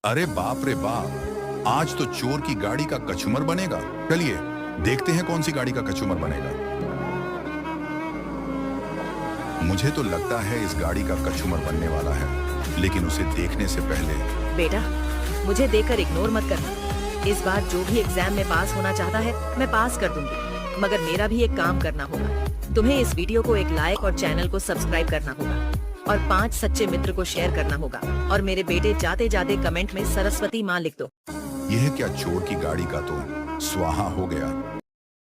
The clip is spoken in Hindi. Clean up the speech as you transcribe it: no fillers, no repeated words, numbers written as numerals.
अरे बाप रे बाप, आज तो चोर की गाड़ी का कचूमर बनेगा। चलिए देखते हैं कौन सी गाड़ी का कचूमर बनेगा। मुझे तो लगता है इस गाड़ी का कचूमर बनने वाला है, लेकिन उसे देखने से पहले। बेटा, मुझे देखकर इग्नोर मत करना। इस बार जो भी एग्जाम में पास होना चाहता है मैं पास कर दूंगी, मगर मेरा भी एक काम करना होगा। तुम्हें इस वीडियो को एक लाइक और चैनल को सब्सक्राइब करना होगा और 5 सच्चे मित्र को शेयर करना होगा। और मेरे बेटे जाते जाते कमेंट में सरस्वती माँ लिख दो। यह क्या, चोर की गाड़ी का तो स्वाहा हो गया।